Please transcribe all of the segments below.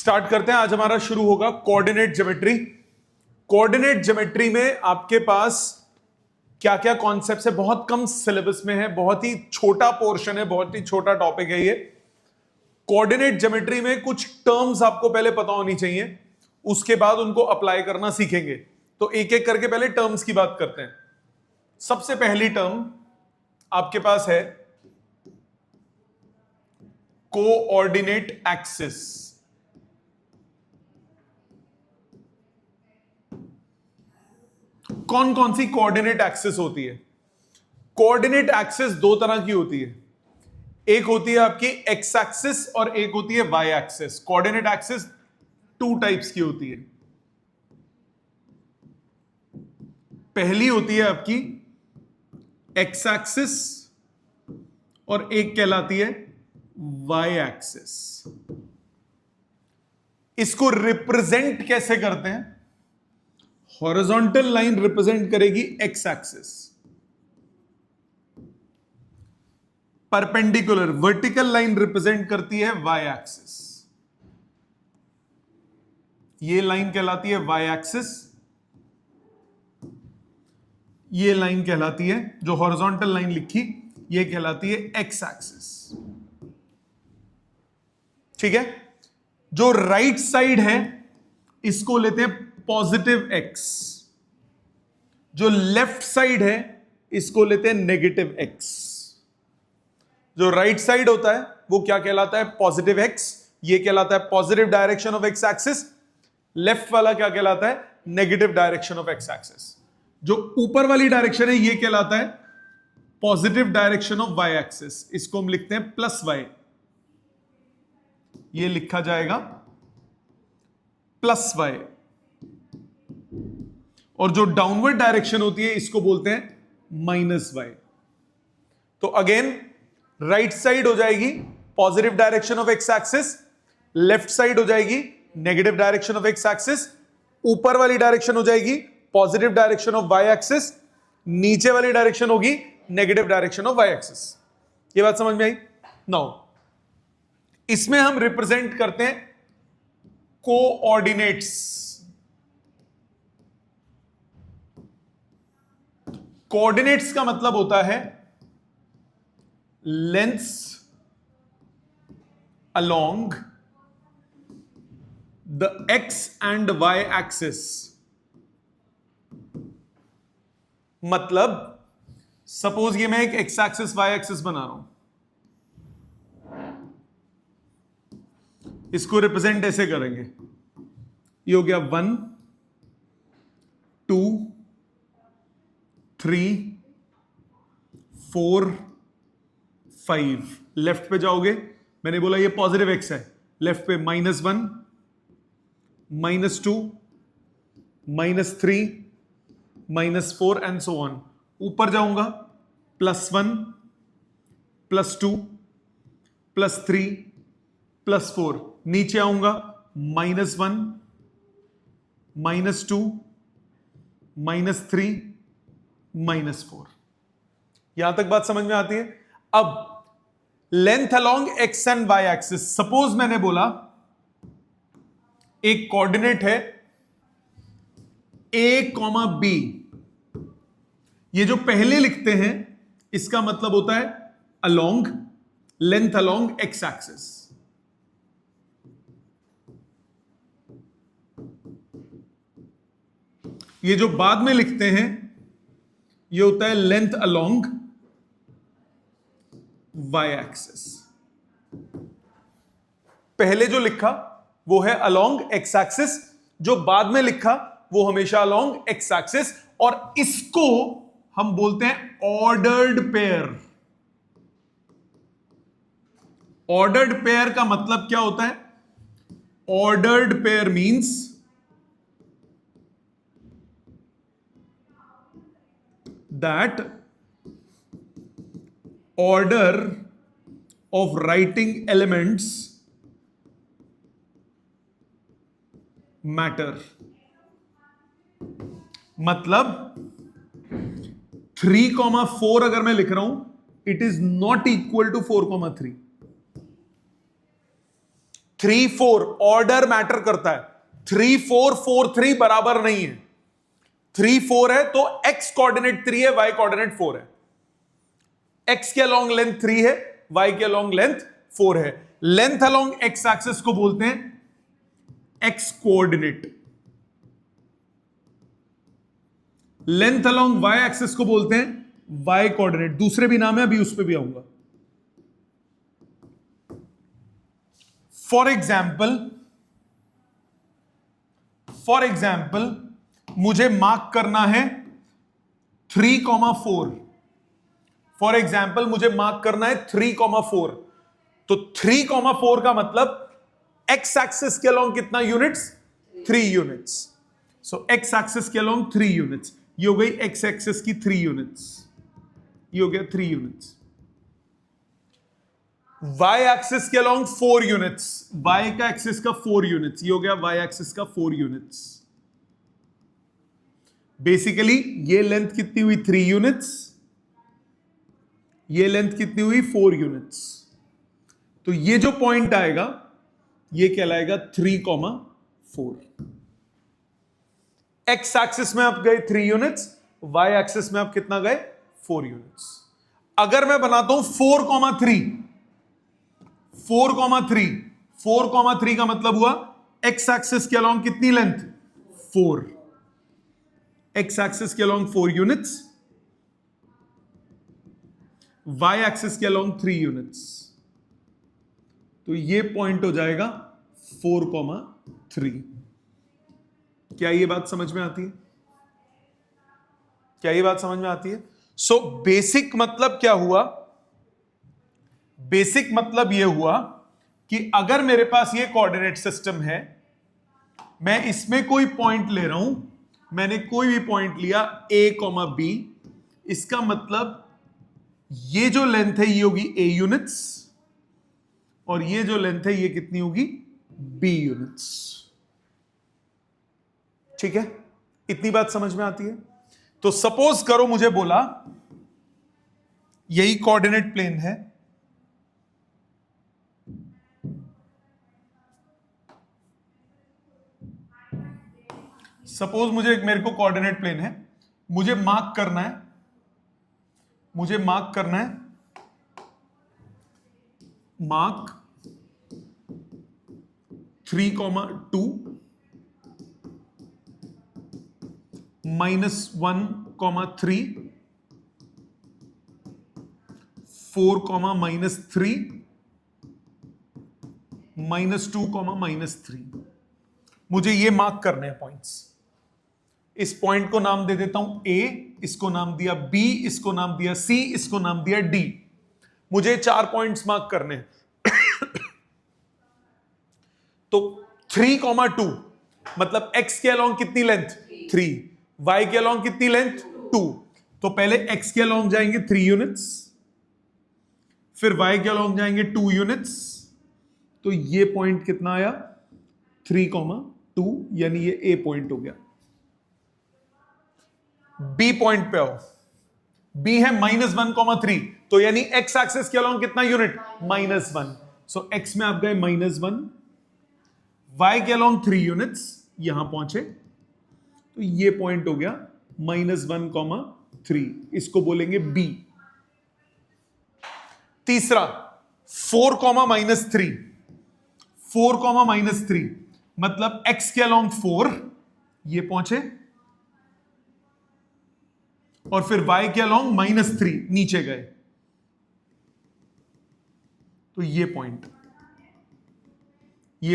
Start करते हैं। आज हमारा शुरू होगा कोऑर्डिनेट ज्योमेट्री। कोऑर्डिनेट ज्योमेट्री में आपके पास क्या क्या कॉन्सेप्ट्स है, बहुत कम सिलेबस में है, बहुत ही छोटा पोर्शन है, बहुत ही छोटा टॉपिक है ये। कोऑर्डिनेट ज्योमेट्री में कुछ टर्म्स आपको पहले पता होनी चाहिए, उसके बाद उनको अप्लाई करना सीखेंगे। तो एक एक करके पहले टर्म्स की बात करते हैं। सबसे पहली टर्म आपके पास है कोऑर्डिनेट एक्सिस। कौन कौन सी कोऑर्डिनेट एक्सिस होती है? कोऑर्डिनेट एक्सिस दो तरह की होती है, एक होती है आपकी एक्स एक्सिस और एक होती है Y axis. Coordinate axis two types की होती है। पहली होती है आपकी एक्स एक्सिस और एक कहलाती है वाई एक्सिस। इसको रिप्रेजेंट कैसे करते हैं? हॉरिजॉन्टल लाइन रिप्रेजेंट करेगी x axis, perpendicular vertical line represent करती है वाई एक्सिस। ये लाइन कहलाती है वाई एक्सिस, ये लाइन कहलाती है, जो हॉरिजॉन्टल लाइन लिखी, ये कहलाती है एक्स एक्सिस। ठीक है। जो राइट साइड है इसको लेते हैं पॉजिटिव एक्स, जो लेफ्ट साइड है इसको लेते हैं नेगेटिव एक्स। जो राइट साइड होता है वो क्या कहलाता है? पॉजिटिव एक्स, ये कहलाता है positive direction of X axis. Left वाला क्या कहलाता है? Negative direction of X axis. जो ऊपर वाली डायरेक्शन है ये कहलाता है positive direction of Y axis. इसको हम लिखते हैं प्लस वाई, ये लिखा जाएगा प्लस वाई। और जो डाउनवर्ड डायरेक्शन होती है इसको बोलते हैं माइनस वाई। तो अगेन राइट साइड हो जाएगी positive direction of X axis, left side हो जाएगी negative direction of X axis, ऊपर वाली डायरेक्शन हो जाएगी positive direction of Y axis, नीचे वाली डायरेक्शन होगी negative direction of Y axis. ये बात समझ में आई? नाउ इसमें हम रिप्रेजेंट करते हैं कोऑर्डिनेट्स। कोऑर्डिनेट्स का मतलब होता है lengths along the X and Y axis. मतलब सपोज ये मैं एक एक्स एक्सिस वाई एक्सिस बना रहा हूं, इसको रिप्रेजेंट ऐसे करेंगे। ये हो गया 1 2 3 4 5। लेफ्ट पे जाओगे, मैंने बोला ये पॉजिटिव एक्स है, लेफ्ट पे -1 -2 -3 -4 एंड सो ऑन। ऊपर जाऊंगा +1 +2 +3 +4। नीचे आऊंगा -1 -2 -3 -4। यहां तक बात समझ में आती है? अब length along X and Y axis. Suppose मैंने बोला एक कोऑर्डिनेट है a, b। ये जो पहले लिखते हैं इसका मतलब होता है along, length along x axis. ये जो बाद में लिखते हैं ये होता है लेंथ अलोंग वाई एक्सिस। पहले जो लिखा वो है अलोंग एक्स एक्सिस, जो बाद में लिखा वो हमेशा अलोंग एक्स एक्सिस। और इसको हम बोलते हैं ऑर्डर्ड पेयर। ऑर्डर्ड पेयर का मतलब क्या होता है? Ordered pair means that order of writing elements matter। मतलब 3,4 अगर मैं लिख रहा हूं, it is not equal to 4,3। 3 4 order matter करता है। 3 4 4 3 बराबर नहीं है। 3 4 है तो x कोऑर्डिनेट 3 है, y कोऑर्डिनेट 4 है। x के अलोंग लेंथ 3 है, y के अलोंग लेंथ 4 है। लेंथ अलोंग x एक्सिस को बोलते हैं x coordinate, length along y axis को बोलते हैं y कोऑर्डिनेट। दूसरे भी नाम है, अभी उस पर भी आऊंगा। फॉर एग्जाम्पल मुझे मार्क करना है 3,4। फॉर एग्जाम्पल मुझे मार्क करना है 3,4। तो 3,4 का मतलब x एक्सिस के अलोंग कितना यूनिट्स? 3 यूनिट्स। सो x एक्सिस के अलोंग 3 यूनिट्स। ये हो गई x एक्सिस की 3 यूनिट्स, ये हो गया 3 यूनिट्स। y एक्सिस के अलोंग 4 यूनिट्स, y का एक्सिस का 4 यूनिट्स, ये हो गया y एक्सिस का 4 यूनिट्स। बेसिकली ये लेंथ कितनी हुई? 3 यूनिट्स। ये लेंथ कितनी हुई? 4 यूनिट्स। तो ये जो पॉइंट आएगा ये कहलाएगा 3,4। x एक्सिस में आप गए 3 यूनिट्स, y एक्सिस में आप कितना गए? 4 यूनिट्स। अगर मैं बनाता हूं 4,3, 4,3, 4,3 का मतलब हुआ x एक्सिस के अलोंग कितनी लेंथ? 4। x एक्सिस के अलोंग 4 यूनिट्स, y एक्सिस के अलोंग 3 यूनिट्स। तो ये पॉइंट हो जाएगा 4,3। क्या ये बात समझ में आती है? क्या ये बात समझ में आती है? सो बेसिक मतलब क्या हुआ? बेसिक मतलब यह हुआ कि अगर मेरे पास ये कोऑर्डिनेट सिस्टम है, मैं इसमें कोई पॉइंट ले रहा हूं, मैंने कोई भी पॉइंट लिया a, b, इसका मतलब ये जो लेंथ है ये होगी a यूनिट्स और ये जो लेंथ है ये कितनी होगी? b units. ठीक है, इतनी बात समझ में आती है? तो सपोज करो मुझे बोला यही कोऑर्डिनेट प्लेन है, सपोज मेरे को कोऑर्डिनेट प्लेन है, मुझे मार्क करना है, मार्क 3,2 -1,3 4, -3 -2, -3। मुझे ये मार्क करने हैं पॉइंट्स। इस पॉइंट को नाम दे देता हूं A, इसको नाम दिया B, इसको नाम दिया C, इसको नाम दिया D। मुझे 4 पॉइंट्स मार्क करने हैं। तो 3,2 मतलब x के अलोंग कितनी लेंथ? 3। y के अलोंग कितनी लेंथ? 2। तो पहले x के अलोंग जाएंगे 3 यूनिट्स, फिर y के अलोंग जाएंगे 2 यूनिट्स। तो ये पॉइंट कितना आया? 3,2, यानी ये A पॉइंट हो गया। B पॉइंट पे आओ, B है -1,3, तो यानी x एक्सिस के अलोंग कितना यूनिट? -1। सो x में आप गए -1, y के अलोंग 3 यूनिट्स, यहां पहुंचे, तो ये पॉइंट हो गया -1,3, इसको बोलेंगे B। तीसरा 4, -3, 4, -3 मतलब x के अलोंग 4, ये पहुंचे, और फिर y के अलोंग -3 नीचे गए, तो ये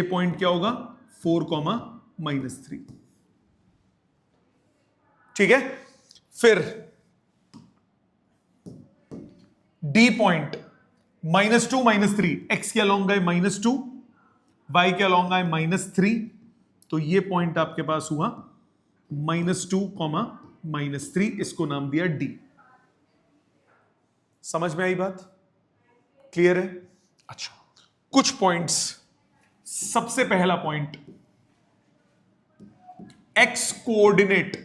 पॉइंट क्या होगा? 4, -3। ठीक है, फिर D पॉइंट -2, -3, x के अलोंग गए -2, y के अलोंग आए -3, तो ये पॉइंट आपके पास हुआ -2, -3, इसको नाम दिया D। समझ में आई बात? क्लियर है? अच्छा, कुछ पॉइंट्स। सबसे पहला point, x coordinate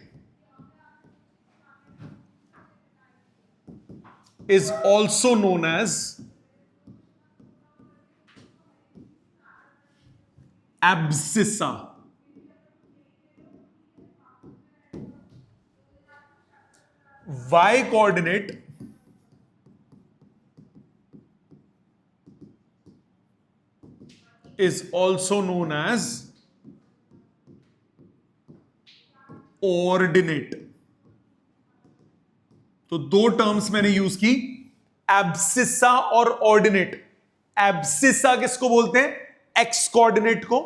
is also known as abscissa, y coordinate is also known as ordinate. तो दो टर्म्स मैंने यूज की, एब्सिसा और ऑर्डिनेट। एब्सिसा किसको बोलते हैं? एक्स कोऑर्डिनेट को,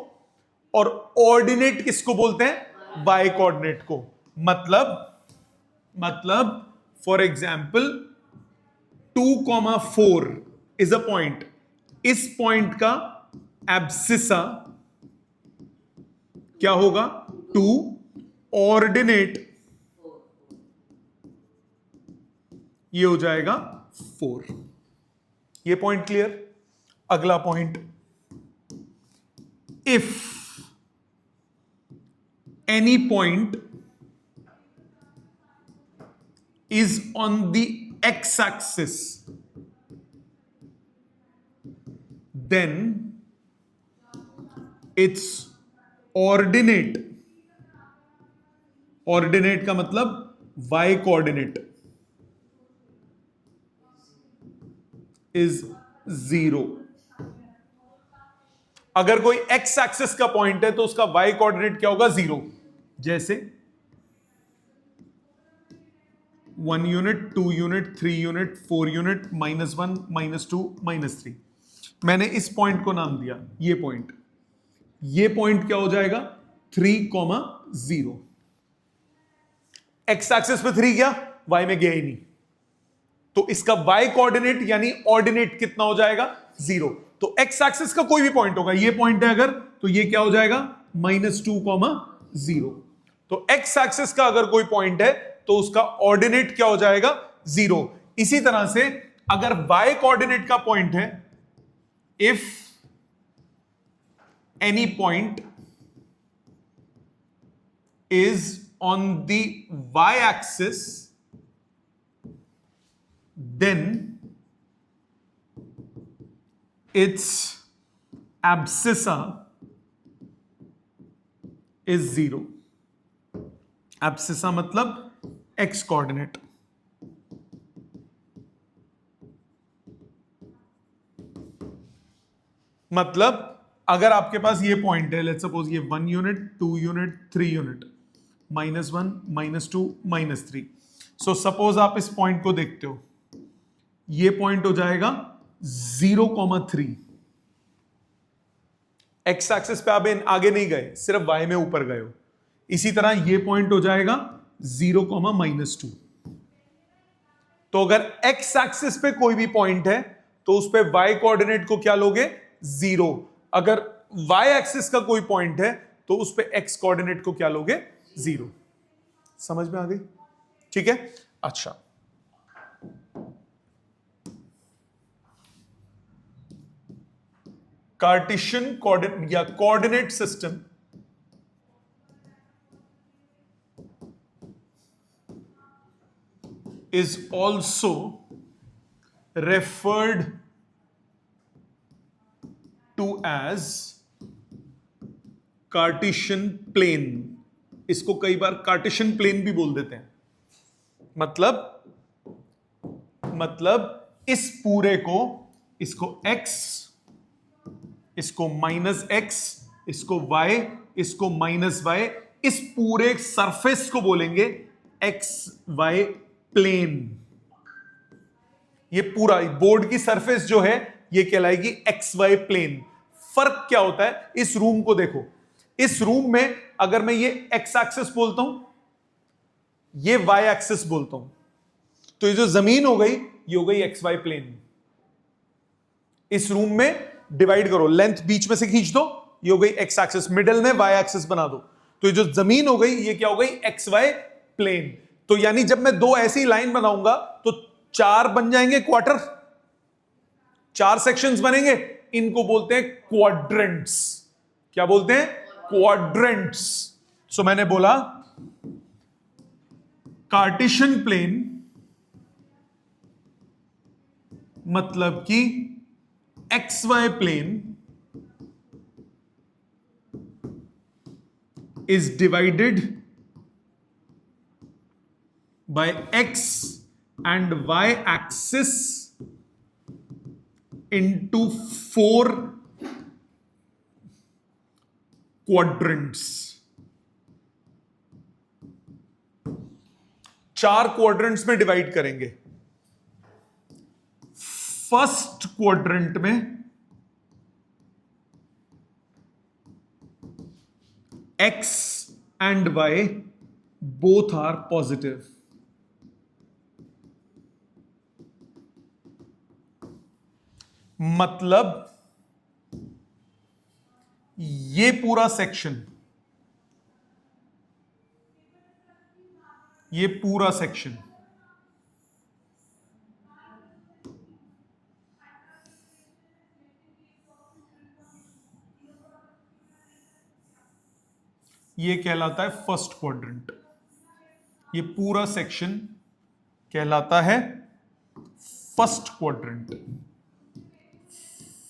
और ऑर्डिनेट किसको बोलते हैं? वाई कोऑर्डिनेट को। मतलब for example 2,4 is a point, इस पॉइंट का एब्सिसा क्या होगा? 2, ऑर्डिनेट ये हो जाएगा 4। ये पॉइंट क्लियर? अगला point, if any point is on the x-axis, then its ordinate, ordinate का मतलब y coordinate is 0। अगर कोई x एक्सिस का पॉइंट है तो उसका y कोऑर्डिनेट क्या होगा? 0। जैसे 1 यूनिट, 2 यूनिट, 3 यूनिट, 4 यूनिट, -1, -2, -3। मैंने इस पॉइंट को नाम दिया ये पॉइंट। ये पॉइंट क्या हो जाएगा? 3,0। एक्स एक्सिस पे 3 गया, वाई में गया ही नहीं, तो इसका वाई कोऑर्डिनेट यानी ऑर्डिनेट कितना हो जाएगा? 0। तो एक्स एक्सिस का कोई भी पॉइंट होगा, ये पॉइंट है अगर, तो ये क्या हो जाएगा? -2,0। तो एक्स एक्सिस का अगर कोई पॉइंट है तो उसका ऑर्डिनेट क्या हो जाएगा? 0। इसी तरह से अगर वाई कोऑर्डिनेट का पॉइंट है, if any point is on the Y axis, then its abscissa is 0। Abscissa मतलब एक्स कोऑर्डिनेट। मतलब अगर आपके पास ये पॉइंट है, लेट्स सपोज ये 1 unit, 2 unit, 3 unit, -1, -2, -3। So suppose आप इस पॉइंट को देखते हो, ये पॉइंट हो जाएगा 0,3। एक्स एक्सिस पे आप आगे नहीं गए, सिर्फ वाई में ऊपर गए हो। इसी तरह ये पॉइंट हो जाएगा 0,-2। तो अगर एक्स एक्सिस पे कोई भी पॉइंट है तो उस पे वाई कोऑर्डिनेट को क्या लोगे? 0। अगर वाई एक्सिस का कोई पॉइंट है तो उस पे एक्स कोऑर्डिनेट को क्या लोगे? 0। समझ में आ गई? ठीक है। अच्छा, कार्टेशियन कोऑर्डिनेट या coordinate system is also referred to as Cartesian plane. इसको कई बार कार्टेशियन प्लेन भी बोल देते हैं। मतलब इस पूरे को, इसको x, इसको -x, इसको y, इसको -y, इस पूरे सरफेस को बोलेंगे XY प्लेन। ये पूरा बोर्ड की सरफेस जो है ये कहलाएगी XY प्लेन। फर्क क्या होता है? इस रूम को देखो, इस रूम में अगर मैं ये x एक्सिस बोलता हूं, ये y एक्सिस बोलता हूं, तो ये जो जमीन हो गई ये हो गई XY प्लेन। इस रूम में डिवाइड करो, लेंथ बीच में से खींच दो, ये हो गई x एक्सिस, मिडिल में y एक्सिस बना दो, तो ये जो जमीन हो गई ये क्या हो गई? XY plane. तो यानी जब मैं दो ऐसी लाइन बनाऊंगा तो 4 बन जाएंगे क्वार्टर, 4 सेक्शंस बनेंगे, इनको बोलते हैं क्वाड्रेंट्स। क्या बोलते हैं? क्वाड्रेंट्स। सो मैंने बोला कार्टेशियन प्लेन मतलब कि XY plane is divided by x and y axis into 4 quadrants. 4 quadrants में डिवाइड करेंगे. फर्स्ट क्वाड्रेंट में x and y both are positive. मतलब ये पूरा सेक्शन, ये पूरा सेक्शन ये कहलाता है फर्स्ट क्वाड्रेंट. ये पूरा सेक्शन कहलाता है first quadrant.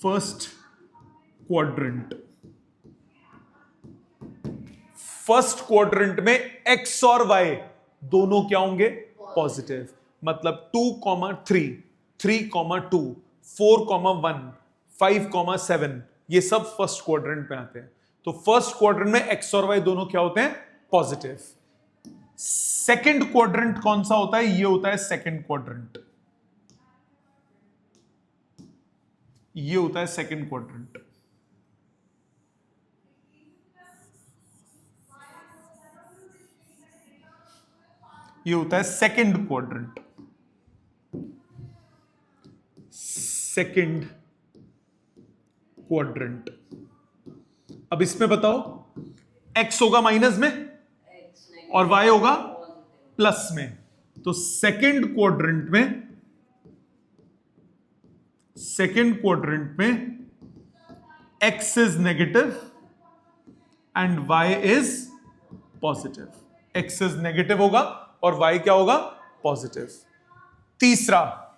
First quadrant. First quadrant में x और y दोनों क्या होंगे? पॉजिटिव. मतलब 2,3, 3,2, 4,1, 5,7 ये सब फर्स्ट क्वाड्रेंट में आते हैं. तो फर्स्ट क्वाड्रेंट में x और y दोनों क्या होते हैं? पॉजिटिव. सेकंड क्वाड्रेंट कौन सा होता है? ये होता है सेकंड क्वाड्रेंट. ये होता है सेकंड क्वाड्रेंट. ये होता है सेकंड क्वाड्रेंट. Second quadrant. अब इसमें बताओ, x होगा माइनस में और y होगा प्लस में. तो सेकंड क्वाड्रेंट में x is negative and y is positive. x is negative होगा और y क्या होगा? पॉजिटिव. तीसरा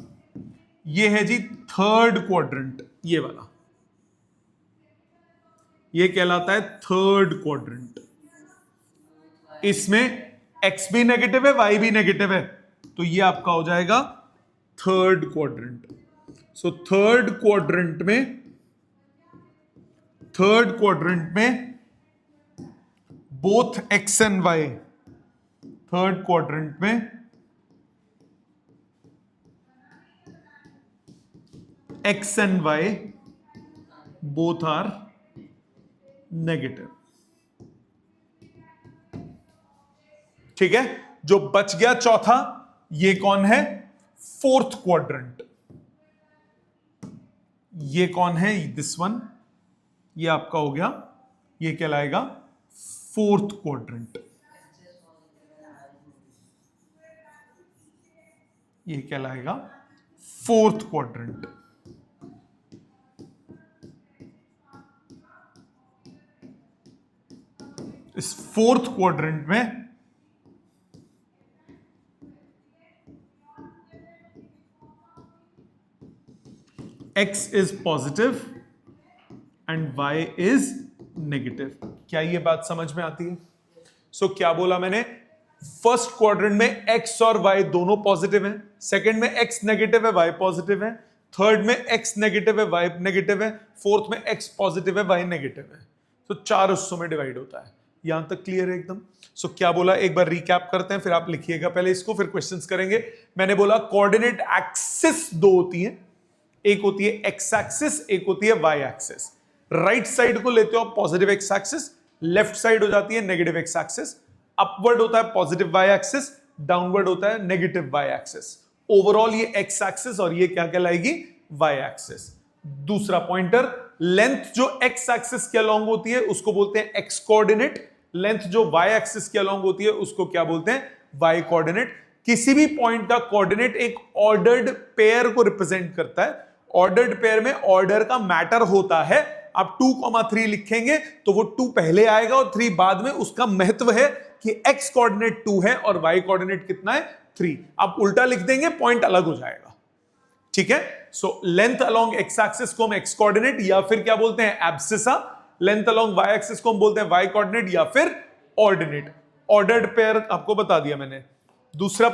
ये है जी थर्ड क्वाड्रेंट. ये वाला ये कहलाता है थर्ड क्वाड्रेंट. इसमें x भी नेगेटिव है, y भी नेगेटिव है, तो ये आपका हो जाएगा third quadrant. So third quadrant में both x and y, third quadrant में x and y both are negative. ठीक है. जो बच गया चौथा, ये कौन है? Fourth quadrant. ये कौन है? This one. ये आपका हो गया, ये कहलाएगा फोर्थ क्वाड्रेंट. ये कहलाएगा फोर्थ क्वाड्रेंट. इस फोर्थ क्वाड्रेंट में x is positive and y is negative. क्या ये बात समझ में आती है? सो क्या बोला मैंने? फर्स्ट क्वाड्रेंट में x और y दोनों पॉजिटिव हैं. सेकंड में x नेगेटिव है, y पॉजिटिव है. थर्ड में x नेगेटिव है, y नेगेटिव है. फोर्थ में x पॉजिटिव है, y नेगेटिव है. तो 4 हिस्सों में डिवाइड होता है. यहां तक क्लियर है एकदम? सो क्या बोला, एक बार रिकैप करते हैं, फिर आप लिखिएगा पहले इसको, फिर क्वेश्चंस करेंगे. मैंने बोला कोऑर्डिनेट एक्सिस दो होती है. एक होती है एक्स एक्सिस, एक होती है वाई एक्सिस. राइट साइड को लेते हो आप positive x axis, left side हो जाती है नेगेटिव एक्स एक्सिस. अपवर्ड होता है पॉजिटिव वाई एक्सिस, डाउनवर्ड होता है नेगेटिव वाई एक्सिस. ओवरऑल ये एक्स एक्सिस और ये क्या कहलाएगी? Y axis. दूसरा पॉइंटर, लेंथ जो एक्स एक्सिस के अलोंग होती है उसको बोलते हैं एक्स कोऑर्डिनेट. लेंथ जो वाई एक्सिस के अलोंग होती है उसको क्या बोलते हैं? Y coordinate. किसी भी पॉइंट का कोऑर्डिनेट एक ऑर्डर्ड पेयर को रिप्रेजेंट करता है. ऑर्डर्ड पेयर में ऑर्डर का मैटर होता है. आप 2,3 लिखेंगे तो वो 2 पहले आएगा और 3 बाद में. उसका महत्व है कि x कोऑर्डिनेट 2 है और y कोऑर्डिनेट कितना है? 3. आप उल्टा लिख देंगे, पॉइंट अलग हो जाएगा. ठीक है. So length along x axis को हम x कोऑर्डिनेट या फिर क्या बोलते हैं? Abscissa. Length along y axis को हम बोलते हैं y कोऑर्डिनेट या फिर ऑर्डिनेट, ऑर्डर्ड पेयर आपको बता दिया मैंने। दूसरा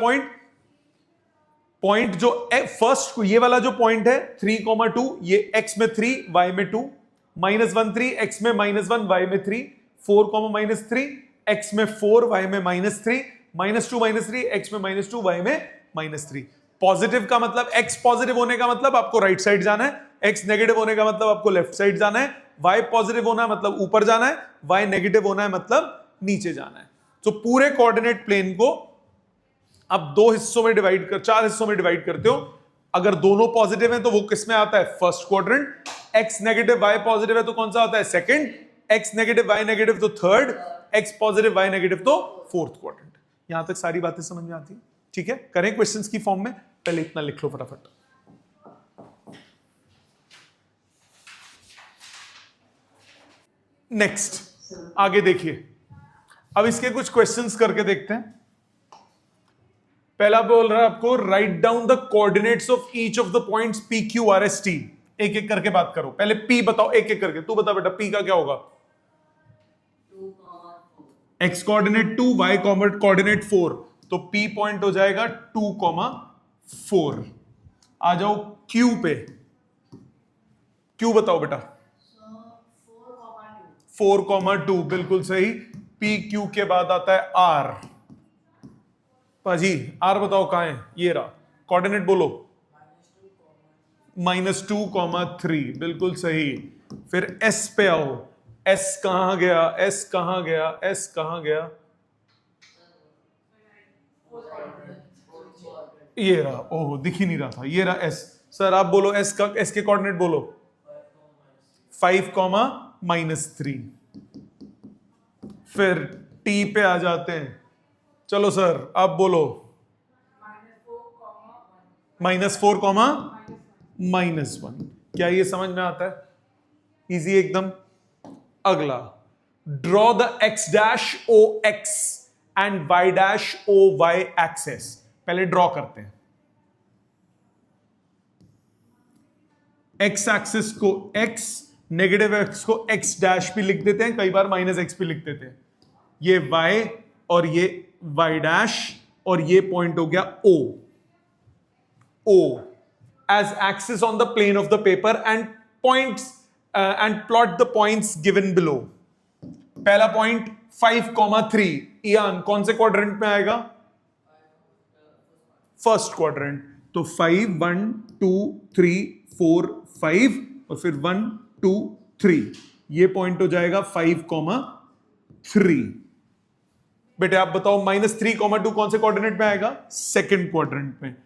पॉइंट जो फर्स्ट ये वाला जो पॉइंट है 3,2, ये x में 3 y में 2, -1 3 x में -1 y में 3, 4, -3 x में 4 y में -3, -2 -3 x में -2 y में -3। पॉजिटिव का मतलब x पॉजिटिव होने का मतलब आपको राइट साइड जाना है, x नेगेटिव होने का मतलब आपको लेफ्ट साइड जाना है, y पॉजिटिव होना है मतलब ऊपर जाना है, y नेगेटिव होना है मतलब नीचे जाना है। तो पूरे कोऑर्डिनेट प्लेन को अब 4 हिस्सों में डिवाइड करते हो। अगर दोनों पॉजिटिव हैं तो वो किस में आता है? First quadrant. x negative y positive है तो कौन सा आता है? Second. x negative y negative तो third, x positive y negative तो फोर्थ क्वाड्रेंट। यहां तक सारी बातें समझ में आती है? ठीक है, करें क्वेश्चंस की फॉर्म में। पहले इतना लिख लो फटाफट। नेक्स्ट आगे देखिए, अब इसके कुछ क्वेश्चंस करके देखते हैं। पहला बोल रहा है आपको write down the coordinates of each of the points P Q R S T. एक एक करके बात करो, पहले पी बताओ एक एक करके। तू बता बेटा पी का क्या होगा? एक्स कोऑर्डिनेट 2, वाई कोऑर्डिनेट 4, तो पी पॉइंट हो जाएगा 2,4। आ जाओ क्यू पे, क्यू बताओ बेटा। 4,2 बिल्कुल सही। पी क्यू के बाद आता है आर। पाजी आर बताओ कहां है? ये रहा, कोऑर्डिनेट बोलो। -2,3 बिल्कुल सही। फिर एस पे आओ, एस कहां गया? एस कहां गया? एस कहां गया? ये रहा, ओह दिख ही नहीं रहा था, ये रहा एस। सर आप बोलो एस का, एस के कोऑर्डिनेट बोलो। 5,-3। फिर टी पे आ जाते हैं। चलो सर आप बोलो। -4,-1। क्या ये समझ में आता है? इजी एकदम। अगला, draw the x dash O X and y dash O Y axes. पहले ड्रॉ करते हैं। x एक्सिस को x, नेगेटिव x को x डैश भी लिख देते हैं, कई बार -x भी लिख देते हैं। ये y और ये y डैश, और ये पॉइंट हो गया O as axis on the plane of the paper and points and plot the points given below। पहला पॉइंट 5,3, इयान कौन से क्वाड्रेंट में आएगा? First quadrant. तो 5 1 2 3 4 5 और फिर 1 2 3, ये पॉइंट हो जाएगा 5,3। बेटे आप बताओ -3,2 कौन से कोऑर्डिनेट में आएगा? सेकंड क्वाड्रेंट में।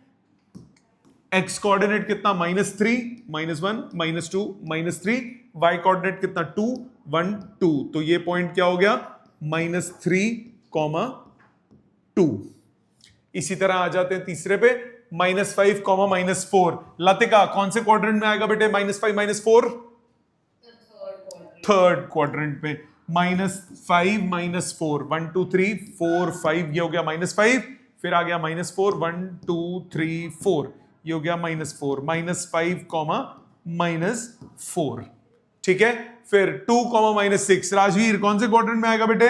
x कोऑर्डिनेट कितना? -3 -1 -2 -3। y कोऑर्डिनेट कितना? 2 1 2। तो ये पॉइंट क्या हो गया? -3,2। इसी तरह आ जाते हैं तीसरे पे, -5, -4। लतिका कौन से क्वाड्रेंट में आएगा बेटे? -5 -4 थर्ड क्वाड्रेंट में। -5 -4 1 2 3 4 5, ये हो गया -5। फिर आ गया -4 1 2 3 4, ये हो गया -4 -5, -4। ठीक है। फिर 2, -6। राजवीर कौन से क्वाड्रेंट में आएगा बेटे?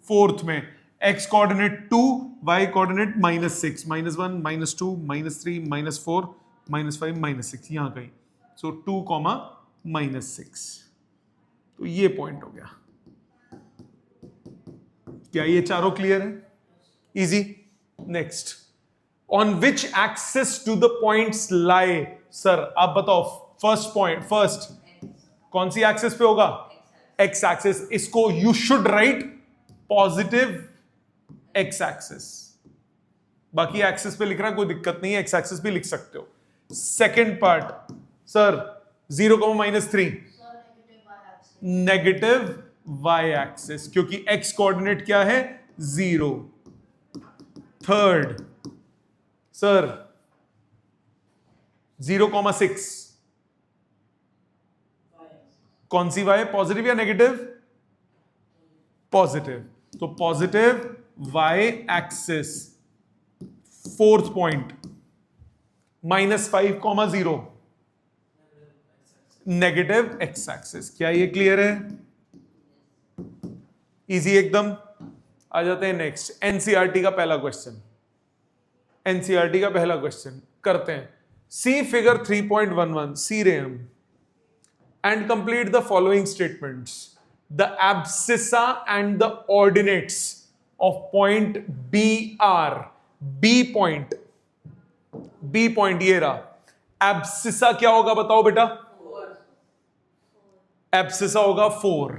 फोर्थ में। x कोऑर्डिनेट 2, y कोऑर्डिनेट -6 -1 -2 -3 -4 -5 -6, यहां कहीं। सो 2, -6। तो ये पॉइंट हो गया। क्या ये चारों क्लियर है? Easy. Next, on which axis do the points लाई? सर आप बताओ। फर्स्ट कौन सी एक्सिस पे होगा? X axis. इसको you should write positive x axis. बाकी एक्सिस पे लिख रहा कोई दिक्कत नहीं है, एक्स एक्सिस भी लिख सकते हो। Second part sir 0, -3 negative Y axis, क्योंकि एक्स कोऑर्डिनेट क्या है? 0। थर्ड सर 0,6 कौन सी वाई? पॉजिटिव या नेगेटिव? पॉजिटिव। तो positive Y axis. Fourth point -5,0 negative X axis. क्या ये क्लियर है? इजी एकदम। आ जाते हैं नेक्स्ट, एनसीईआरटी का पहला क्वेश्चन। एनसीईआरटी का पहला क्वेश्चन करते हैं। सी फिगर 3.11, सी रहे हम, and complete the following statements. The abscissa and the ordinates of point B are. B point ये रहा। एब्सिसा क्या होगा बताओ बेटा? एब्सिसा होगा 4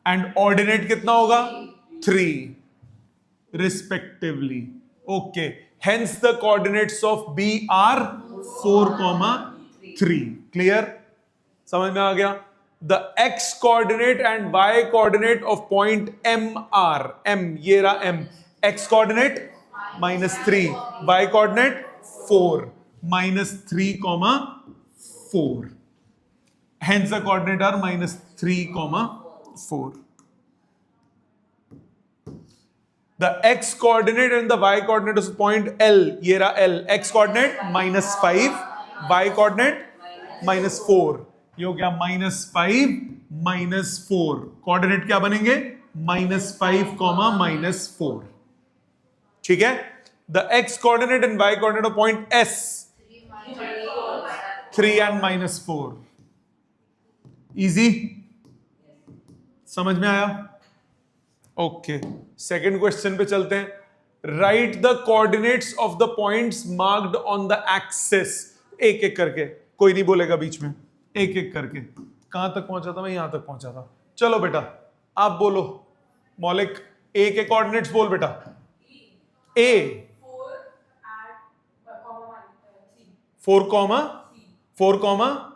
एंड ऑर्डिनेट कितना होगा? 3 respectively. Okay, hence the coordinates of B are 4,3। Clear? समझ में आ गया? The X coordinate and Y coordinate of point M are. M ये रहा, M X coordinate -3, Y coordinate 4, -3,4। Hence the coordinate are -3,4. The x coordinate and the y coordinate of point L, ये रहा L, x coordinate -5, y coordinate -4। ये हो गया -5 -4। Coordinate क्या बनेंगे? -5, -4। ठीक है? The x coordinate and y coordinate of point S 3 and -4। Easy, समझ में आया? ओके, सेकंड क्वेश्चन पे चलते हैं। Right the coordinates of the points marked on the axis. एक एक करके, कोई नहीं बोलेगा बीच में, एक एक करके। कहां तक पहुंचा था मैं? यहां तक पहुंचा था। चलो बेटा आप बोलो, मौलिक ए के कोऑर्डिनेट्स बोल बेटा। ए 4, 4,0।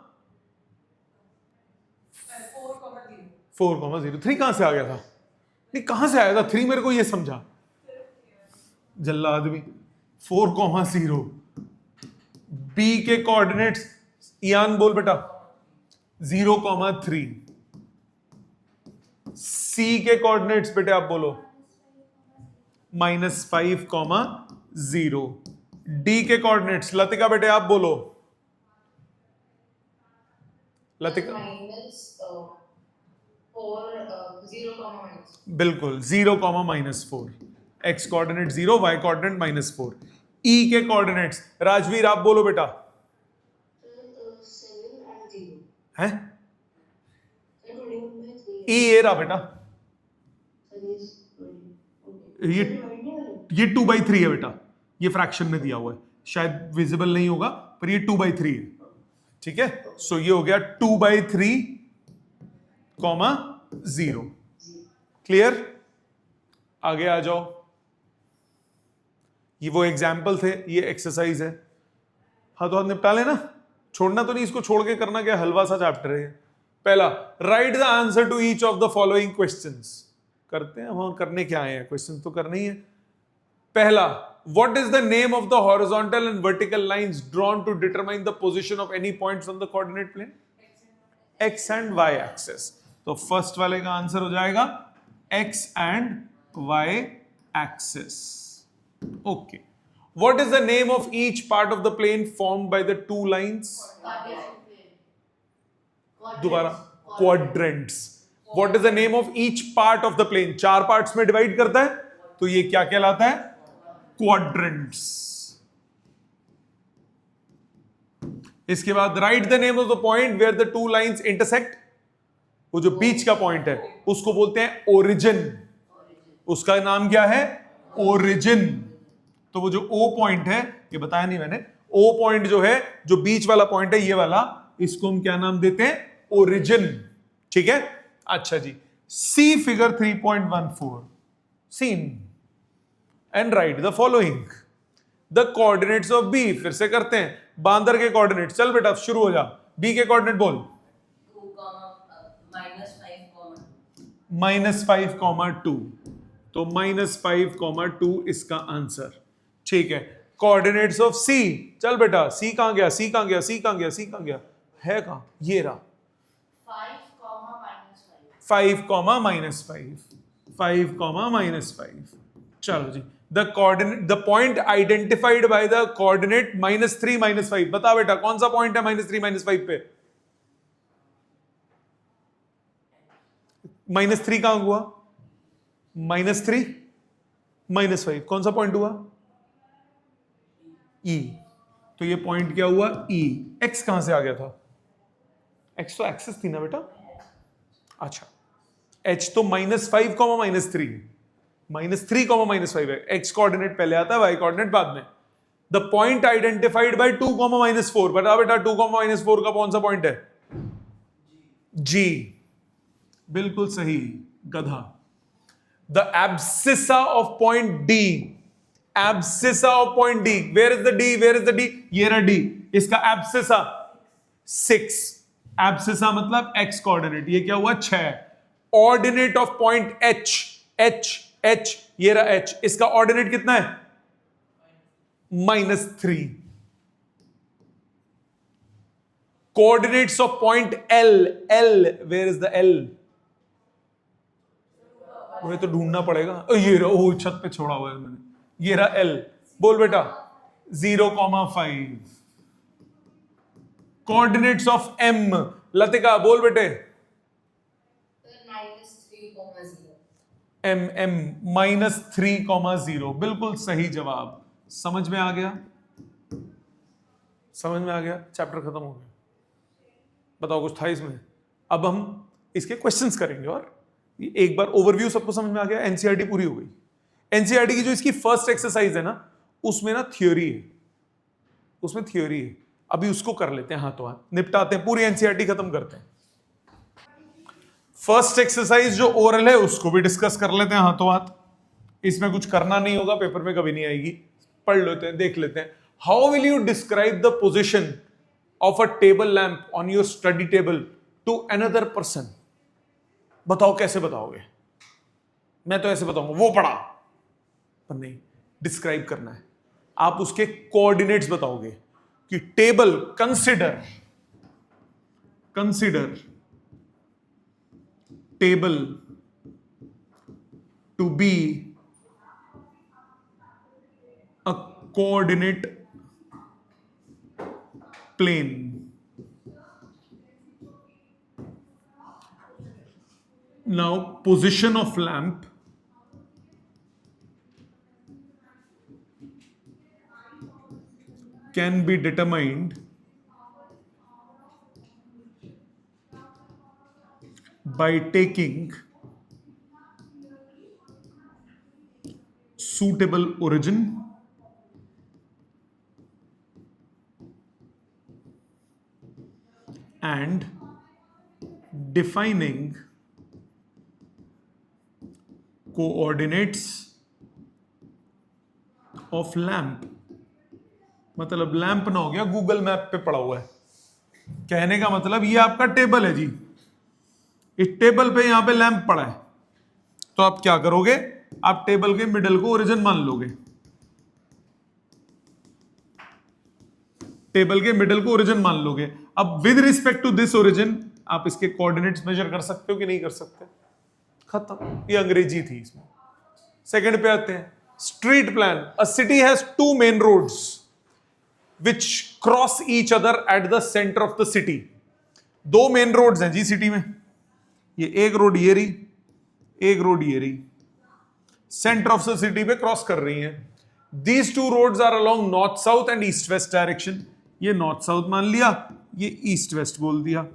3 कहां से आ गया था? नहीं, कहां से आया था 3? मेरे को ये समझा जल्ला आदमी। 4,0। बी के कोऑर्डिनेट्स इयान बोल बेटा 0,3। सी के कोऑर्डिनेट्स बेटे आप बोलो -5,0। डी के कोऑर्डिनेट्स लतिका बेटे आप बोलो। लतिका बिल्कुल 0, -4। X coordinate 0, Y coordinate -4। E के कोऑर्डिनेट्स राजवीर आप बोलो बेटा। 7 है ई ये रहा बेटा, ये 2/3 है बेटा। ये फ्रैक्शन में दिया हुआ है, शायद विजिबल नहीं होगा पर ये 2/3 है। ठीक है, सो ये हो गया 2/3, 0। क्लियर? आगे आ जाओ। ये वो एग्जाम्पल थे, ये एक्सरसाइज है। हाँ तो निपटा लेना, छोड़ना तो नहीं इसको। छोड़ के करना क्या, हलवा सा चैप्टर है। पहला, write the answer to each of the following questions. करते हैं हम, करने क्या आए हैं, क्वेश्चंस तो करने ही है। पहला, what is the name of the horizontal and vertical lines drawn to determine the position of any points on the coordinate plane? X and Y axis। तो फर्स्ट वाले का आंसर हो जाएगा X and Y axis। Okay. What is the name of each part of the plane formed by the two lines? दोबारा, quadrants। What is the name of each part of the plane? 4 parts में divide करता है तो ये क्या कहलाता है? Quadrants. इसके बाद write the name of the point where the two lines intersect. वो जो बीच का पॉइंट है उसको बोलते हैं ओरिजिन। उसका नाम क्या है? ओरिजिन। तो वो जो ओ पॉइंट है, ये बताया नहीं मैंने, ओ पॉइंट जो है, जो बीच वाला पॉइंट है ये वाला, इसको हम क्या नाम देते हैं? ओरिजिन। ठीक है, अच्छा जी। See figure 3.14 seen and write the following the coordinates of B। फिर से करते हैं, बांदर के कोऑर्डिनेट। चल बेटा शुरू हो जा, B के कोऑर्डिनेट बोल। -5,2। तो -5,2 इसका आंसर। ठीक है, कोऑर्डिनेट्स ऑफ C। चल बेटा, C कहां गया? C कहां गया? C कहां गया? C कहां गया? है कहां? ये रहा 5, -5। चलो जी, the coordinate, the point identified by the coordinate -3, -5। बता बेटा कौन सा पॉइंट है -3, -5 पे? -3 कहां हुआ? -3 -5 कौन सा पॉइंट हुआ? E। तो ये पॉइंट क्या हुआ? E। x कहां से आ गया था? x तो एक्सिस थी ना बेटा। अच्छा, h तो -5, -3 -3, -5 है। x कोऑर्डिनेट पहले आता है, y कोऑर्डिनेट बाद में। The point identified by 2, -4। बता बेटा 2, -4 का कौन सा पॉइंट है? G। बिल्कुल सही गधा। The abscissa of point D, abscissa of point D, where is the D, where is the D? ये रहा D, इसका एब्सिसा 6। एब्सिसा मतलब x कोऑर्डिनेट, ये क्या हुआ? 6। Ordinate of point H, H, ये रहा H, इसका ऑर्डिनेट कितना है? -3। Coordinates of point L, where is the L? मुझे तो ढूंढना पड़ेगा। ये रहा, ओ छत पे छोड़ा हुआ है मैंने। ये रहा L। बोल बेटा 0,5। कोऑर्डिनेट्स ऑफ M, लतिका बोल बेटे। M -3,0। बिल्कुल सही जवाब। समझ में आ गया? समझ में आ गया? चैप्टर खत्म हो गया। बताओ कुछ था इसमें? अब हम इसके क्वेश्चंस करेंगे और एक बार ओवरव्यू सबको समझ में आ गया। एनसीईआरटी पूरी हो गई। एनसीईआरटी की जो इसकी फर्स्ट एक्सरसाइज है ना, उसमें ना थ्योरी है, उसमें थ्योरी है। अभी उसको कर लेते हैं, हाथों हाथ निपटाते हैं, पूरी एनसीईआरटी खत्म करते हैं। फर्स्ट एक्सरसाइज जो ओरल है उसको भी डिस्कस कर लेते हैं हाथों हाथ। इसमें कुछ करना नहीं होगा, पेपर में कभी नहीं आएगी। पढ़ लेते हैं, देख लेते हैं। How will you describe the position of a table lamp on your study table to another person? बताओ कैसे बताओगे? मैं तो ऐसे बताऊंगा, वो पढ़ा, पर नहीं, डिस्क्राइब करना है। आप उसके कोऑर्डिनेट्स बताओगे कि table, consider table to be a coordinate plane. Now position of lamp can be determined by taking suitable origin and defining coordinates of lamp। मतलब लैंप ना हो गया गूगल मैप पे पड़ा हुआ है। कहने का मतलब ये आपका टेबल है जी, इस टेबल पे यहां पे लैंप पड़ा है, तो आप क्या करोगे? आप टेबल के मिडल को ओरिजिन मान लोगे। टेबल के मिडल को ओरिजिन मान लोगे। अब with respect to this origin आप इसके कोऑर्डिनेट्स मेजर कर सकते हो कि नहीं कर सकते? खत्म। ये अंग्रेजी थी। इसमें सेकंड पे आते हैं। Street plan. A city has 2 main roads which cross each other at the centre of the city. 2 main roads हैं जी सिटी में। ये एक रोड ये रही, एक रोड ये रही, सेंटर ऑफ द सिटी पे क्रॉस कर रही हैं। These 2 roads are along north south and east west direction. ये नॉर्थ साउथ मान लिया, ये ईस्ट वेस्ट बोल दिया।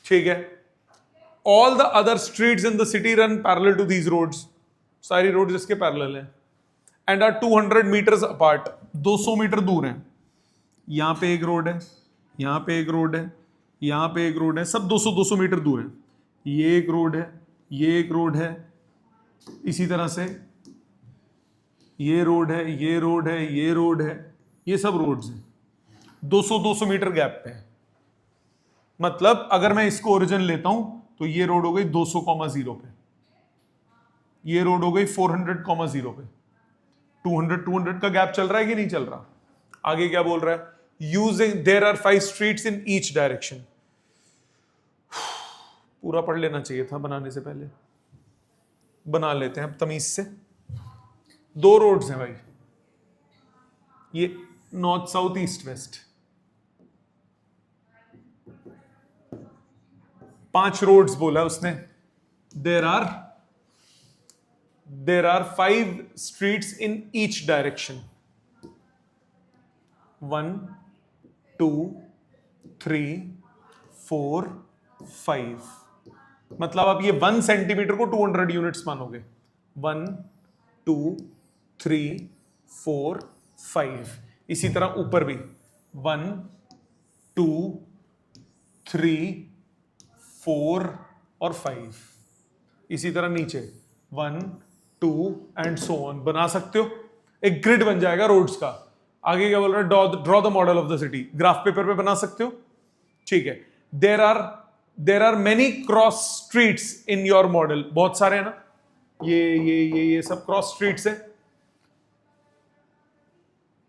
ठीक है। All the other streets in the city run parallel to these roads. सारी रोड्स इसके पैरेलल हैं and are 200 metres apart. 200 metre दूर हैं। यहां पे एक रोड है, यहां पे एक रोड है, यहां पे एक रोड है, सब 200-200 मीटर दूर है। ये एक रोड है, ये एक रोड है, इसी तरह से ये रोड है, ये रोड है, ये रोड है, ये सब रोड्स हैं। 200-200 मीटर गैप पे है। मतलब अगर मैं इसको ओरिजिन लेता हूं तो ये रोड हो गई 200,0 पे, ये रोड हो गई 400,0 पे। 200 का गैप चल रहा है कि नहीं चल रहा? आगे क्या बोल रहा है? Using there are 5 streets in each direction. पूरा पढ़ लेना चाहिए था बनाने से पहले। बना लेते हैं अब तमीज से। 2 रोड्स हैं भाई, ये north south east west. 5 roads बोला उसने, there are 5 streets in each direction, 1 2 3 4 5, मतलब आप ये 1 सेंटीमीटर को 200 यूनिट्स मानोगे, 1 2 3 4 5। इसी तरह ऊपर भी 1 2 3 4 और 5। इसी तरह नीचे 1 2 एंड सो ऑन बना सकते हो, एक ग्रिड बन जाएगा रोड्स का। आगे क्या बोल रहा है, draw the model of the city, graph paper पे बना सकते हो, ठीक है। There are many cross streets in your model, बहुत सारे हैं ना, ये सब क्रॉस स्ट्रीट्स है।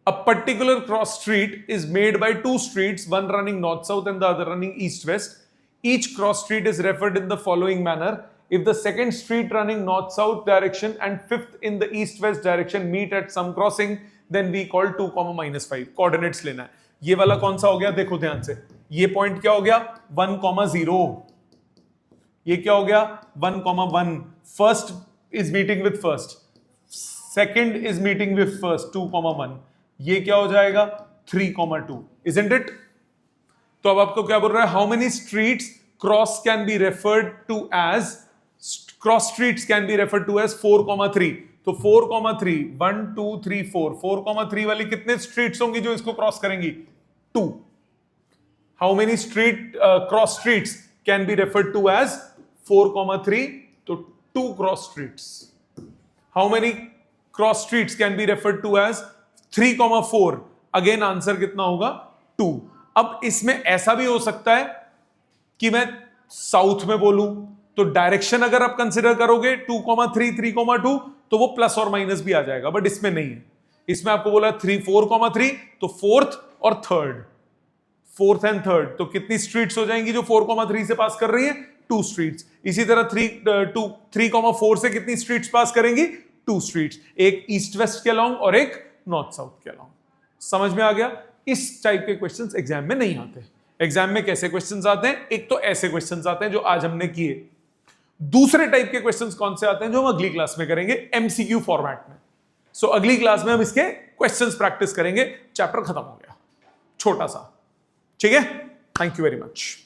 A particular cross street is made by 2 streets, one running north-south and the other running east-west. Each cross street is referred in the following manner. If the second street running north-south direction and fifth in the east-west direction meet at some crossing, then we call 2, -5. Coordinates लेना है। ये वाला कौन सा हो गया, देखो ध्यान से, ये पॉइंट क्या हो गया 1, 0। ये क्या हो गया 1, 1। First is meeting with first, second is meeting with first, 2, 1। ये क्या हो जाएगा 3, 2, isn't it? तो अब आपको क्या बोल रहा है, how many streets cross can be referred to as, cross streets can be referred to as 4, 3। तो 4, 3, 1 2 3 4, 4, 3 वाली कितने स्ट्रीट्स होंगी जो इसको क्रॉस करेंगी, 2। How many street cross streets can be referred to as 4, 3, तो 2 cross streets. How many cross streets can be referred to as 3, 4, again answer कितना होगा 2। अब इसमें ऐसा भी हो सकता है कि मैं साउथ में बोलूं, तो डायरेक्शन अगर आप कंसिडर करोगे 2, 3, 3, 2, तो वो प्लस और माइनस भी आ जाएगा, बट इसमें नहीं है। इसमें आपको बोला 3, 4, 3, तो फोर्थ और थर्ड, फोर्थ एंड थर्ड, तो कितनी स्ट्रीट्स हो जाएंगी जो 4, 3 से पास कर रही है, 2 स्ट्रीट्स। इसी तरह 3, 4 से कितनी स्ट्रीट्स पास करेंगी, 2 स्ट्रीट्स, एक ईस्ट वेस्ट के अलोंग और एक नॉर्थ साउथ के अलाउंग। समझ में आ गया? इस टाइप के क्वेश्चंस एग्जाम में नहीं आते। एग्जाम में कैसे क्वेश्चंस आते हैं, एक तो ऐसे क्वेश्चंस आते हैं जो आज हमने किए, दूसरे टाइप के क्वेश्चंस कौन से आते हैं जो हम अगली क्लास में करेंगे एमसीक्यू फॉर्मेट में। सो अगली क्लास में हम इसके क्वेश्चंस प्रैक्टिस करेंगे। चैप्टर खत्म हो गया, छोटा सा, ठीक है। Thank you very much.